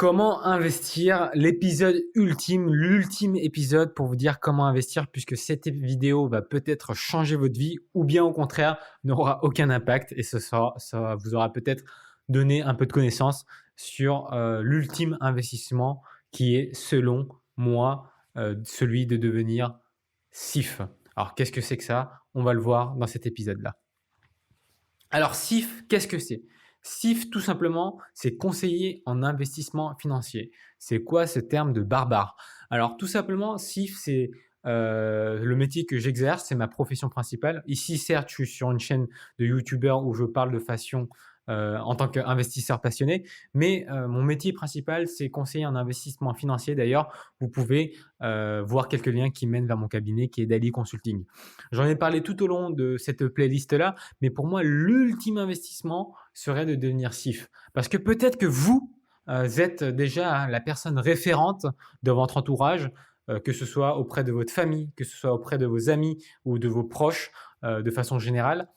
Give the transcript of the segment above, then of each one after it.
Comment investir? L'épisode ultime, l'ultime épisode pour vous dire comment investir, puisque cette vidéo va peut-être changer votre vie ou bien au contraire n'aura aucun impact et ça vous aura peut-être donné un peu de connaissances sur l'ultime investissement qui est selon moi celui de devenir SIF. Alors qu'est-ce que c'est que ça? On va le voir dans cet épisode-là. Alors SIF, qu'est-ce que c'est? SIF, tout simplement, c'est conseiller en investissement financier. C'est quoi ce terme de barbare? Alors tout simplement, SIF, c'est le métier que j'exerce, c'est ma profession principale. Ici, certes, je suis sur une chaîne de youtubeur où je parle de fashion en tant qu'investisseur passionné, mais mon métier principal, c'est conseiller en investissement financier. D'ailleurs, vous pouvez voir quelques liens qui mènent vers mon cabinet qui est Daily Consulting. J'en ai parlé tout au long de cette playlist-là, mais pour moi, l'ultime investissement serait de devenir SIF. Parce que peut-être que vous êtes déjà la personne référente de votre entourage, que ce soit auprès de votre famille, que ce soit auprès de vos amis ou de vos proches de façon générale,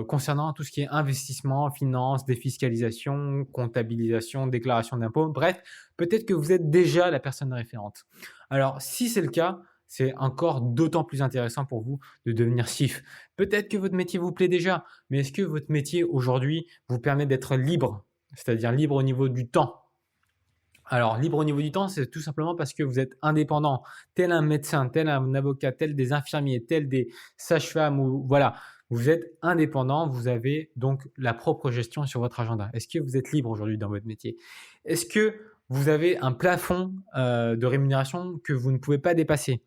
concernant tout ce qui est investissement, finance, défiscalisation, comptabilisation, déclaration d'impôts. Bref, peut-être que vous êtes déjà la personne référente. Alors, si c'est le cas, c'est encore d'autant plus intéressant pour vous de devenir SIF. Peut-être que votre métier vous plaît déjà, mais est-ce que votre métier aujourd'hui vous permet d'être libre, c'est-à-dire libre au niveau du temps? Alors, libre au niveau du temps, c'est tout simplement parce que vous êtes indépendant, tel un médecin, tel un avocat, tel des infirmiers, tel des sages-femmes, ou voilà, vous êtes indépendant, vous avez donc la propre gestion sur votre agenda. Est-ce que vous êtes libre aujourd'hui dans votre métier? Est-ce que vous avez un plafond de rémunération que vous ne pouvez pas dépasser?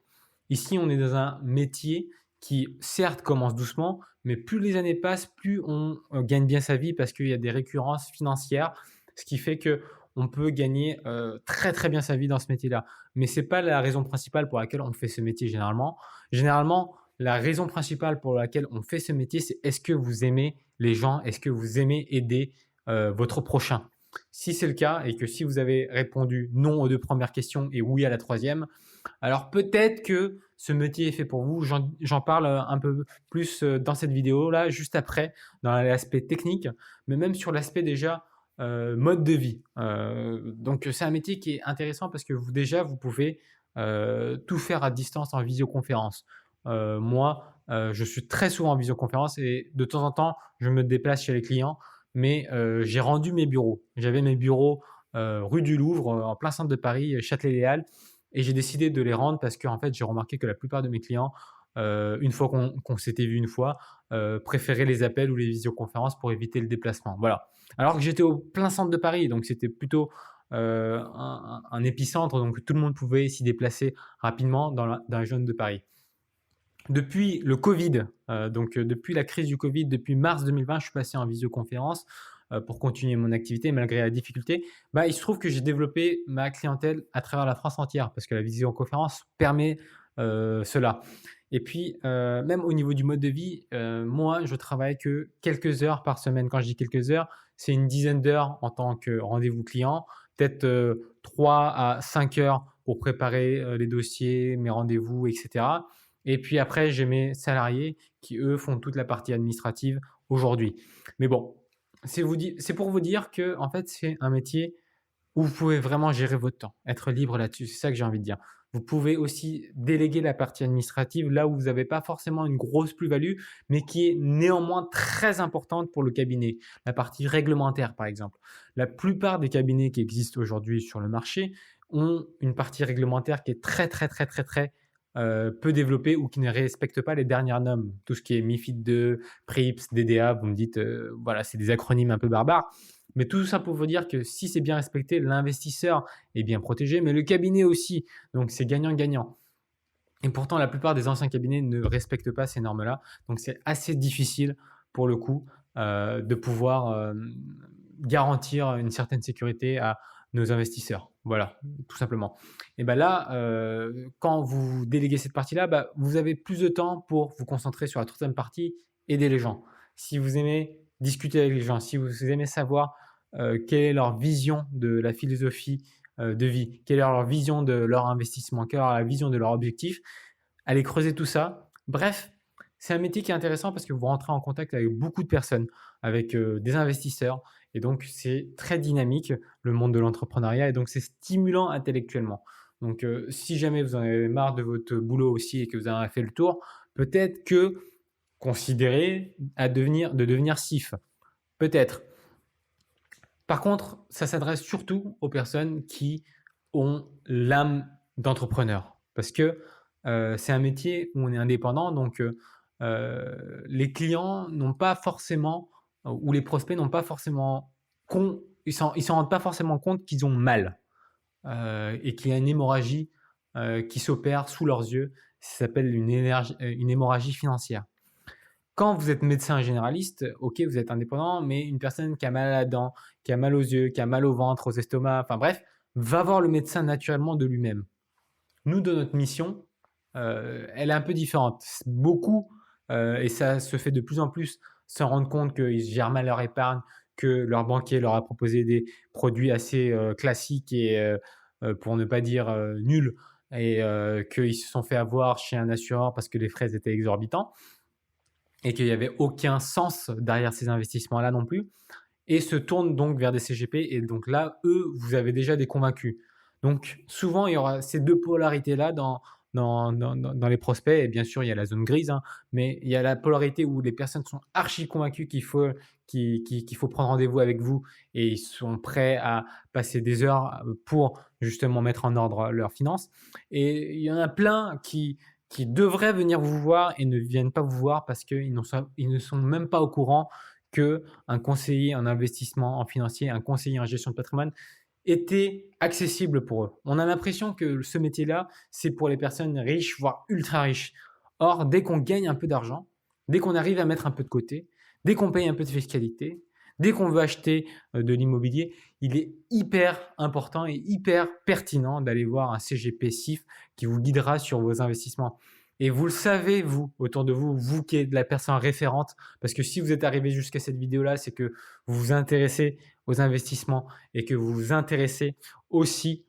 Ici, on est dans un métier qui, certes, commence doucement, mais plus les années passent, plus on gagne bien sa vie parce qu'il y a des récurrences financières, ce qui fait que on peut gagner très très bien sa vie dans ce métier-là. Mais c'est pas la raison principale pour laquelle on fait ce métier généralement. Généralement, la raison principale pour laquelle on fait ce métier, c'est est-ce que vous aimez les gens? Est-ce que vous aimez aider votre prochain? Si c'est le cas et que si vous avez répondu non aux deux premières questions et oui à la troisième, alors peut-être que ce métier est fait pour vous. J'en parle un peu plus dans cette vidéo-là, juste après, dans l'aspect technique, mais même sur l'aspect déjà mode de vie. Donc c'est un métier qui est intéressant parce que vous pouvez tout faire à distance en visioconférence. Moi, je suis très souvent en visioconférence et de temps en temps, je me déplace chez les clients, mais j'ai rendu mes bureaux. J'avais mes bureaux rue du Louvre, en plein centre de Paris, Châtelet-Les-Halles, et j'ai décidé de les rendre parce que en fait, j'ai remarqué que la plupart de mes clients, une fois qu'on s'était vu une fois, préféraient les appels ou les visioconférences pour éviter le déplacement. Voilà. Alors que j'étais au plein centre de Paris, donc c'était plutôt un épicentre, donc tout le monde pouvait s'y déplacer rapidement dans la zone de Paris. Depuis le Covid, depuis la crise du Covid, depuis mars 2020, je suis passé en visioconférence pour continuer mon activité malgré la difficulté. Il se trouve que j'ai développé ma clientèle à travers la France entière parce que la visioconférence permet cela. Et puis, même au niveau du mode de vie, moi, je travaille que quelques heures par semaine. Quand je dis quelques heures, c'est une dizaine d'heures en tant que rendez-vous client, peut-être 3 à 5 heures pour préparer les dossiers, mes rendez-vous, etc. Et puis après, j'ai mes salariés qui, eux, font toute la partie administrative aujourd'hui. Mais bon, c'est pour vous dire que en fait, c'est un métier où vous pouvez vraiment gérer votre temps, être libre là-dessus. C'est ça que j'ai envie de dire. Vous pouvez aussi déléguer la partie administrative là où vous n'avez pas forcément une grosse plus-value, mais qui est néanmoins très importante pour le cabinet. La partie réglementaire, par exemple. La plupart des cabinets qui existent aujourd'hui sur le marché ont une partie réglementaire qui est très, très, très, très, très peu développée ou qui ne respecte pas les dernières normes. Tout ce qui est MiFID II, PRIIPs, DDA, vous me dites, voilà, c'est des acronymes un peu barbares. Mais tout ça pour vous dire que si c'est bien respecté, l'investisseur est bien protégé, mais le cabinet aussi. Donc c'est gagnant-gagnant. Et pourtant, la plupart des anciens cabinets ne respectent pas ces normes-là. Donc c'est assez difficile pour le coup de pouvoir garantir une certaine sécurité à nos investisseurs. Voilà, tout simplement. Et bien là, quand vous déléguez cette partie-là, vous avez plus de temps pour vous concentrer sur la troisième partie, aider les gens. Si vous aimez discuter avec les gens, si vous aimez savoir quelle est leur vision de la philosophie de vie, quelle est leur vision de leur investissement, quelle est la vision de leur objectif, allez creuser tout ça. Bref, c'est un métier qui est intéressant parce que vous rentrez en contact avec beaucoup de personnes, avec des investisseurs Et donc, c'est très dynamique, le monde de l'entrepreneuriat, et donc c'est stimulant intellectuellement. Donc, si jamais vous en avez marre de votre boulot aussi et que vous en avez fait le tour, peut-être que considérez de devenir CIF. Peut-être. Par contre, ça s'adresse surtout aux personnes qui ont l'âme d'entrepreneur. Parce que c'est un métier où on est indépendant, donc les clients n'ont pas forcément, ou les prospects n'ont pas forcément, ils s'en rendent pas forcément compte qu'ils ont mal et qu'il y a une hémorragie qui s'opère sous leurs yeux. Ça s'appelle une hémorragie financière. Quand vous êtes médecin généraliste, ok, vous êtes indépendant, mais une personne qui a mal à la dent, qui a mal aux yeux, qui a mal au ventre, aux estomacs, enfin bref, va voir le médecin naturellement de lui-même. Nous, de notre mission, elle est un peu différente. Beaucoup, et ça se fait de plus en plus, se rendent compte qu'ils gèrent mal leur épargne, que leur banquier leur a proposé des produits assez classiques et, pour ne pas dire nuls, et qu'ils se sont fait avoir chez un assureur parce que les frais étaient exorbitants et qu'il n'y avait aucun sens derrière ces investissements-là non plus, et se tournent donc vers des CGP, et donc là, eux, vous avez déjà des convaincus. Donc souvent, il y aura ces deux polarités-là dans les prospects, et bien sûr, il y a la zone grise, hein, mais il y a la polarité où les personnes sont archi convaincues qu'il faut prendre rendez-vous avec vous, et ils sont prêts à passer des heures pour justement mettre en ordre leurs finances. Et il y en a plein qui devraient venir vous voir et ne viennent pas vous voir parce qu'ils ne sont même pas au courant qu'un conseiller en investissement en financier, un conseiller en gestion de patrimoine était accessible pour eux. On a l'impression que ce métier-là, c'est pour les personnes riches, voire ultra riches. Or, dès qu'on gagne un peu d'argent, dès qu'on arrive à mettre un peu de côté, dès qu'on paye un peu de fiscalité, dès qu'on veut acheter de l'immobilier, il est hyper important et hyper pertinent d'aller voir un CGP CIF qui vous guidera sur vos investissements. Et vous le savez, vous, autour de vous, vous qui êtes la personne référente, parce que si vous êtes arrivé jusqu'à cette vidéo-là, c'est que vous vous intéressez aux investissements et que vous vous intéressez aussi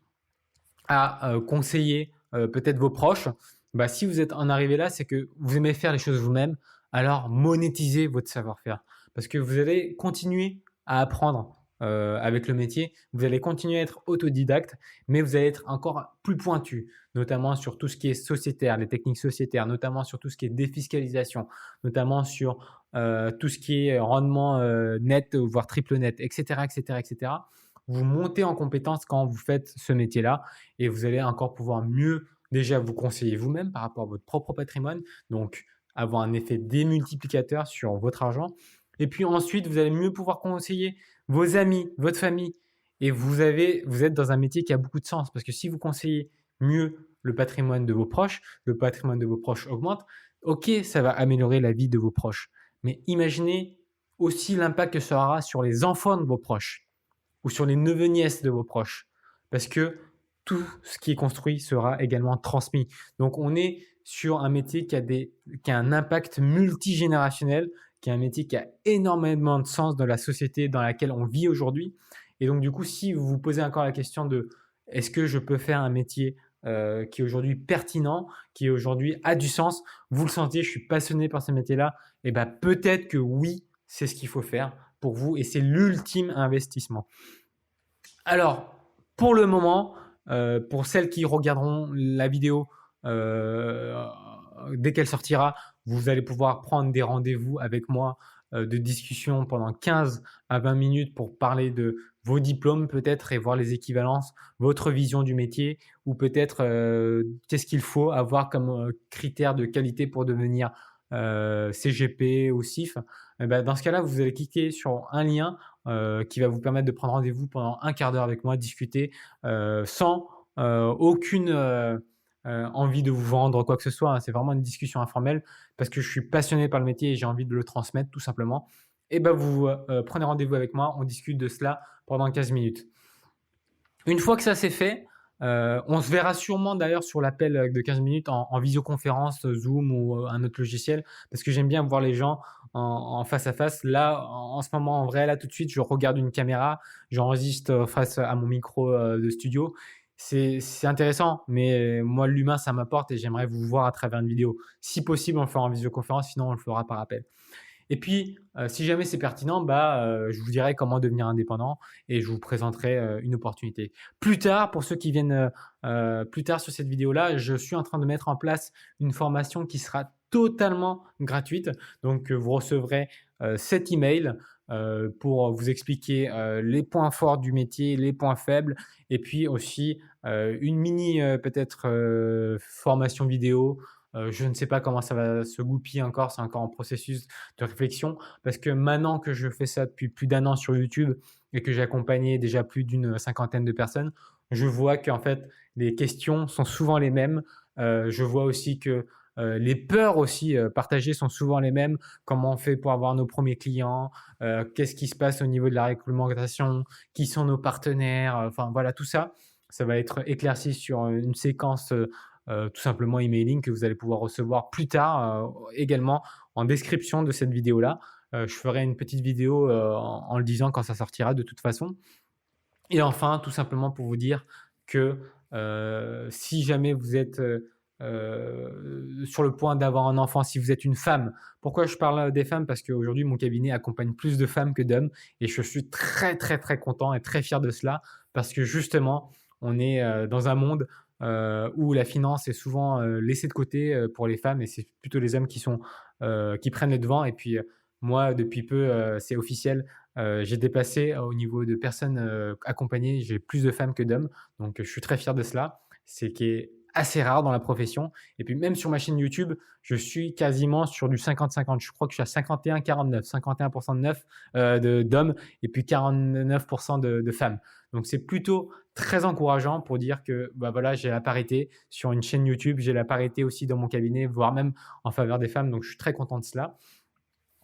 à conseiller peut-être vos proches. Bah, si vous êtes en arrivé là, c'est que vous aimez faire les choses vous-même, alors monétisez votre savoir-faire. Parce que vous allez continuer à apprendre avec le métier, vous allez continuer à être autodidacte, mais vous allez être encore plus pointu, notamment sur tout ce qui est sociétaire, les techniques sociétaires, notamment sur tout ce qui est défiscalisation, notamment sur tout ce qui est rendement net, voire triple net, etc., etc., etc. Vous montez en compétence quand vous faites ce métier-là, et vous allez encore pouvoir mieux déjà vous conseiller vous-même par rapport à votre propre patrimoine, donc avoir un effet démultiplicateur sur votre argent. Et puis ensuite, vous allez mieux pouvoir conseiller vos amis, votre famille, et vous êtes dans un métier qui a beaucoup de sens, parce que si vous conseillez mieux le patrimoine de vos proches, le patrimoine de vos proches augmente, ok, ça va améliorer la vie de vos proches, mais imaginez aussi l'impact que ça aura sur les enfants de vos proches ou sur les neveux-nièces de vos proches, parce que tout ce qui est construit sera également transmis. Donc on est sur un métier qui a un impact multigénérationnel, qui est un métier qui a énormément de sens dans la société dans laquelle on vit aujourd'hui. Et donc du coup, si vous vous posez encore la question de est-ce que je peux faire un métier qui est aujourd'hui pertinent, qui aujourd'hui a du sens, vous le sentez, je suis passionné par ce métier-là, et ben peut-être que oui, c'est ce qu'il faut faire pour vous, et c'est l'ultime investissement. Alors, pour le moment, pour celles qui regarderont la vidéo dès qu'elle sortira, vous allez pouvoir prendre des rendez-vous avec moi de discussion pendant 15 à 20 minutes pour parler de vos diplômes peut-être et voir les équivalences, votre vision du métier, ou peut-être qu'est-ce qu'il faut avoir comme critère de qualité pour devenir CGP ou CIF. Et ben, dans ce cas-là, vous allez cliquer sur un lien qui va vous permettre de prendre rendez-vous pendant un quart d'heure avec moi, discuter sans aucune envie de vous vendre quoi que ce soit, hein. C'est vraiment une discussion informelle parce que je suis passionné par le métier et j'ai envie de le transmettre tout simplement. Et ben vous prenez rendez-vous avec moi, on discute de cela pendant 15 minutes. Une fois que ça c'est fait, on se verra sûrement d'ailleurs sur l'appel de 15 minutes en visioconférence, Zoom ou un autre logiciel, parce que j'aime bien voir les gens en face à face. Là, en ce moment, en vrai, là tout de suite, je regarde une caméra, j'enregistre face à mon micro de studio. C'est intéressant, mais moi, l'humain, ça m'apporte et j'aimerais vous voir à travers une vidéo. Si possible, on le fera en visioconférence, sinon on le fera par appel. Et puis, si jamais c'est pertinent, je vous dirai comment devenir indépendant et je vous présenterai une opportunité. Plus tard, pour ceux qui viennent plus tard sur cette vidéo-là, je suis en train de mettre en place une formation qui sera totalement gratuite. Donc, vous recevrez cet email pour vous expliquer les points forts du métier, les points faibles, et puis aussi une mini peut-être formation vidéo. Je ne sais pas comment ça va se goupiller encore, c'est encore en processus de réflexion, parce que maintenant que je fais ça depuis plus d'1 an sur YouTube et que j'ai accompagné déjà plus d'une cinquantaine de personnes, je vois qu'en fait les questions sont souvent les mêmes. Je vois aussi que les peurs aussi partagées sont souvent les mêmes. Comment on fait pour avoir nos premiers clients? Qu'est-ce qui se passe au niveau de la réglementation? Qui sont nos partenaires? Enfin voilà, tout ça, ça va être éclairci sur une séquence tout simplement emailing que vous allez pouvoir recevoir plus tard également en description de cette vidéo-là. Je ferai une petite vidéo en le disant quand ça sortira de toute façon. Et enfin, tout simplement pour vous dire que si jamais vous êtes sur le point d'avoir un enfant, si vous êtes une femme, pourquoi je parle des femmes? Parce qu'aujourd'hui, mon cabinet accompagne plus de femmes que d'hommes et je suis très, très, très content et très fier de cela parce que justement, on est dans un monde où la finance est souvent laissée de côté pour les femmes et c'est plutôt les hommes qui prennent les devants. Et puis, moi, depuis peu, c'est officiel, j'ai dépassé au niveau de personnes accompagnées, j'ai plus de femmes que d'hommes. Donc, je suis très fier de cela. C'est qui est assez rare dans la profession. Et puis, même sur ma chaîne YouTube, je suis quasiment sur du 50-50. Je crois que je suis à 51-49, 51% de d'hommes et puis 49% de femmes. Donc, c'est plutôt très encourageant pour dire que voilà, j'ai la parité sur une chaîne YouTube, j'ai la parité aussi dans mon cabinet, voire même en faveur des femmes. Donc, je suis très content de cela.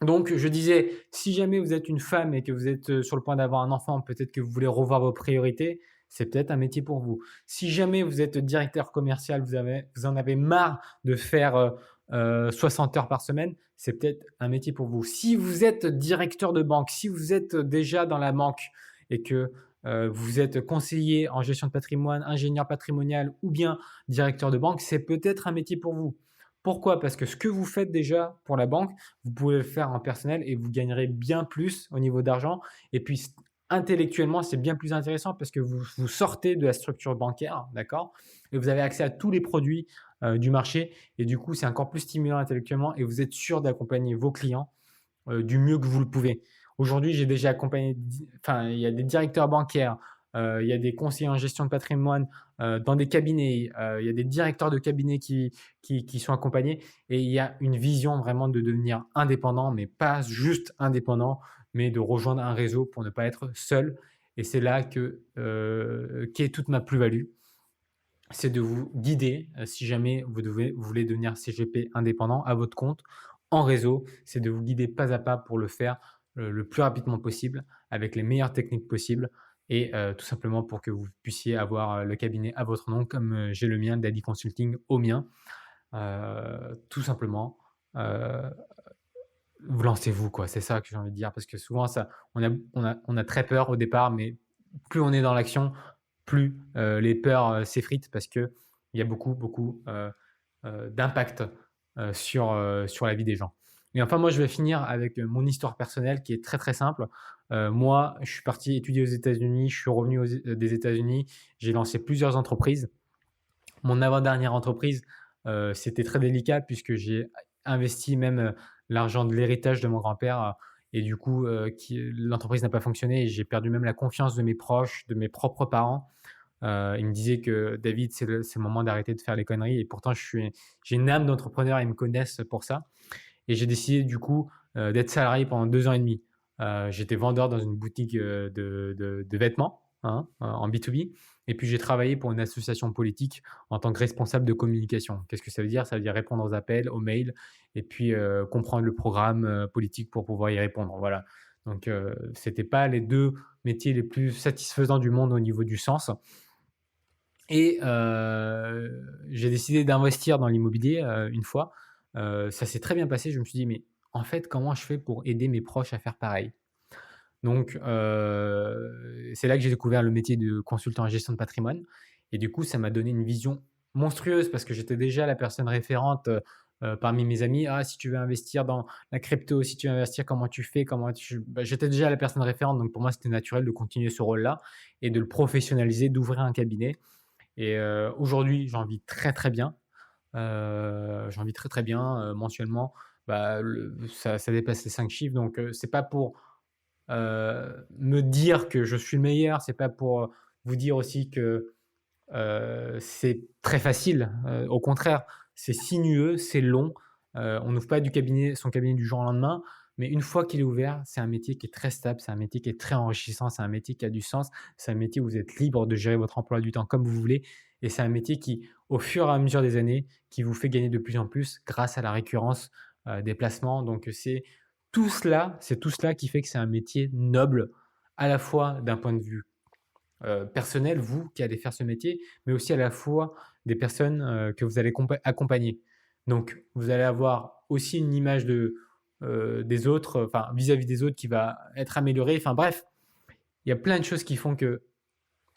Donc, je disais, si jamais vous êtes une femme et que vous êtes sur le point d'avoir un enfant, peut-être que vous voulez revoir vos priorités, c'est peut-être un métier pour vous. Si jamais vous êtes directeur commercial, vous en avez marre de faire 60 heures par semaine, c'est peut-être un métier pour vous. Si vous êtes directeur de banque, si vous êtes déjà dans la banque et que vous êtes conseiller en gestion de patrimoine, ingénieur patrimonial ou bien directeur de banque, c'est peut-être un métier pour vous. Pourquoi? Parce que ce que vous faites déjà pour la banque, vous pouvez le faire en personnel et vous gagnerez bien plus au niveau d'argent. Et puis, intellectuellement, c'est bien plus intéressant parce que vous sortez de la structure bancaire, d'accord? Et vous avez accès à tous les produits du marché. Et du coup, c'est encore plus stimulant intellectuellement et vous êtes sûr d'accompagner vos clients du mieux que vous le pouvez. Aujourd'hui, j'ai déjà accompagné, enfin, il y a des directeurs bancaires, il y a des conseillers en gestion de patrimoine dans des cabinets, il y a des directeurs de cabinets qui sont accompagnés et il y a une vision vraiment de devenir indépendant, mais pas juste indépendant, mais de rejoindre un réseau pour ne pas être seul. Et c'est là qu'est toute ma plus-value. C'est de vous guider si jamais vous voulez devenir CGP indépendant à votre compte en réseau. C'est de vous guider pas à pas pour le faire le plus rapidement possible avec les meilleures techniques possibles et tout simplement pour que vous puissiez avoir le cabinet à votre nom comme j'ai le mien, Daddy Consulting au mien. Tout simplement, vous lancez-vous, quoi. C'est ça que j'ai envie de dire parce que souvent, on a très peur au départ, mais plus on est dans l'action, plus les peurs s'effritent parce qu'il y a beaucoup, beaucoup d'impact sur la vie des gens. Et enfin, moi, je vais finir avec mon histoire personnelle qui est très, très simple. Moi, je suis parti étudier aux États-Unis, je suis revenu des États-Unis, j'ai lancé plusieurs entreprises. Mon avant-dernière entreprise, c'était très délicat puisque j'ai investi même l'argent de l'héritage de mon grand-père et du coup, l'entreprise n'a pas fonctionné et j'ai perdu même la confiance de mes proches, de mes propres parents. Ils me disaient que David, c'est le moment d'arrêter de faire les conneries et pourtant j'ai une âme d'entrepreneur, ils me connaissent pour ça. Et j'ai décidé du coup d'être salarié pendant 2 ans et demi. J'étais vendeur dans une boutique de vêtements hein, en B2B. Et puis j'ai travaillé pour une association politique en tant que responsable de communication. Qu'est-ce que ça veut dire? Ça veut dire répondre aux appels, aux mails et puis comprendre le programme politique pour pouvoir y répondre. Voilà. Donc c'était pas les deux métiers les plus satisfaisants du monde au niveau du sens. Et j'ai décidé d'investir dans l'immobilier une fois. Ça s'est très bien passé. Je me suis dit, mais en fait, comment je fais pour aider mes proches à faire pareil? Donc, c'est là que j'ai découvert le métier de consultant en gestion de patrimoine. Et du coup, ça m'a donné une vision monstrueuse parce que j'étais déjà la personne référente parmi mes amis, ah, si tu veux investir dans la crypto, si tu veux investir, comment tu fais, j'étais déjà la personne référente, donc pour moi c'était naturel de continuer ce rôle-là et de le professionnaliser, d'ouvrir un cabinet. Et aujourd'hui, j'en vis très très bien. J'en vis très très bien. Mensuellement, bah, ça dépasse les 5 chiffres, donc c'est pas pour me dire que je suis le meilleur, c'est pas pour vous dire aussi que c'est très facile. Au contraire, c'est sinueux, c'est long. On n'ouvre pas son cabinet du jour au lendemain, mais une fois qu'il est ouvert, c'est un métier qui est très stable, c'est un métier qui est très enrichissant, c'est un métier qui a du sens, c'est un métier où vous êtes libre de gérer votre emploi du temps comme vous voulez, et c'est un métier qui, au fur et à mesure des années, qui vous fait gagner de plus en plus grâce à la récurrence des placements. Donc c'est tout cela qui fait que c'est un métier noble, à la fois d'un point de vue personnel, vous qui allez faire ce métier, mais aussi à la fois des personnes que vous allez accompagner. Donc, vous allez avoir aussi une image des autres, enfin, vis-à-vis des autres qui va être améliorée. Enfin, bref, il y a plein de choses qui font que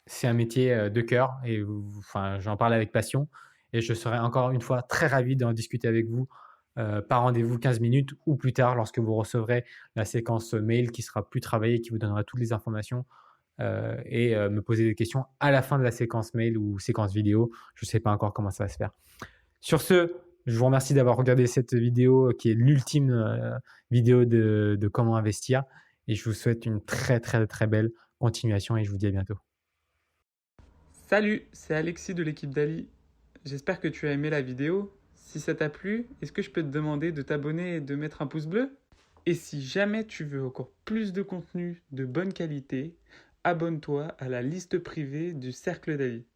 c'est un métier de cœur et enfin, j'en parle avec passion. Et je serai encore une fois très ravi d'en discuter avec vous par rendez-vous 15 minutes ou plus tard lorsque vous recevrez la séquence mail qui sera plus travaillée, qui vous donnera toutes les informations et me poser des questions à la fin de la séquence mail ou séquence vidéo. Je ne sais pas encore comment ça va se faire. Sur ce, je vous remercie d'avoir regardé cette vidéo qui est l'ultime vidéo de comment investir et je vous souhaite une très très très belle continuation et je vous dis à bientôt. Salut, c'est Alexis de l'équipe d'Ali. J'espère que tu as aimé la vidéo. Si ça t'a plu, est-ce que je peux te demander de t'abonner et de mettre un pouce bleu? Et si jamais tu veux encore plus de contenu de bonne qualité, abonne-toi à la liste privée du Cercle d'Ali.